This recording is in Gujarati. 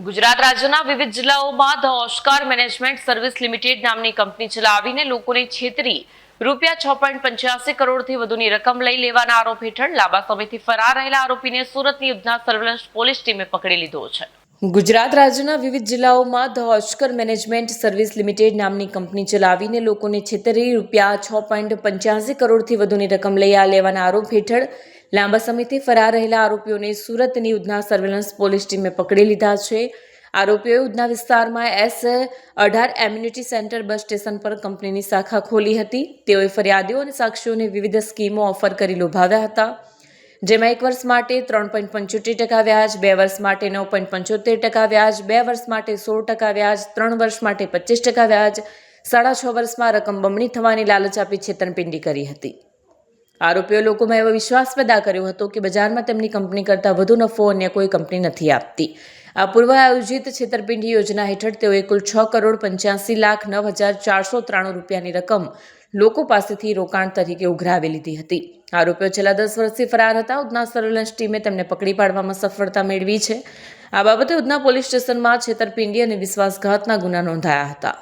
ગુજરાત રાજ્યના વિવિધ જિલ્લાઓમાં the Oscar management service limited નામની કંપની ચલાવીને લોકોને છેતરી ₹6.85 કરોડથી વધુની રકમ લઈ લેવાના આરોપ હેઠળ લાંબા સમયથી ફરાર રહેલા આરોપીને સુરતની ઉધના સર્વેલન્સ પોલીસ ટીમે પકડી લીધો છે। ગુજરાત રાજ્યના વિવિધ જિલ્લાઓમાં the Oscar management service limited નામની કંપની ચલાવીને લોકોને છેતરી ₹6.85 કરોડથી વધુની રકમ લઈ લેવાના આરોપ હેઠળ લાંબા સમયથી ફરાર રહેલા આરોપીઓને સુરતની ઉધના સર્વેલન્સ પોલીસ ટીમે પકડી લીધા છે। આરોપીઓએ ઉધના વિસ્તારમાં S18 amenity centre bus station પર કંપનીની શાખા ખોલી હતી। તેઓએ ફરિયાદીઓ અને સાક્ષીઓને વિવિધ સ્કીમો ઓફર કરી લોભાવ્યા હતા, જેમાં 1 વર્ષ માટે 3.75% વ્યાજ, 2 વર્ષ માટે 9.75% વ્યાજ, 2 વર્ષ માટે 16% વ્યાજ, 3 વર્ષ માટે 25% વ્યાજ, 6.5 વર્ષમાં રકમ બમણી થવાની લાલચ આપી છેતરપિંડી કરી હતી। આરોપીઓ લોકોમાં એવો વિશ્વાસ પેદા કર્યો હતો કે બજારમાં તેમની કંપની કરતાં વધુ નફો અન્ય કોઈ કંપની નથી આપતી। આ પૂર્વ આયોજિત છેતરપિંડી યોજના હેઠળ તેઓએ કુલ ₹6,85,09,493 રૂપિયાની રકમ લોકો પાસેથી રોકાણ તરીકે ઉઘરાવી લીધી હતી। આરોપીઓ છેલ્લા 10 વર્ષથી ફરાર હતા। ઉધના સર્વેલન્સ ટીમે તેમને પકડી પાડવામાં સફળતા મેળવી છે। આ બાબતે ઉધના પોલીસ સ્ટેશનમાં છેતરપિંડી અને વિશ્વાસઘાતના ગુના નોંધાયા હતા।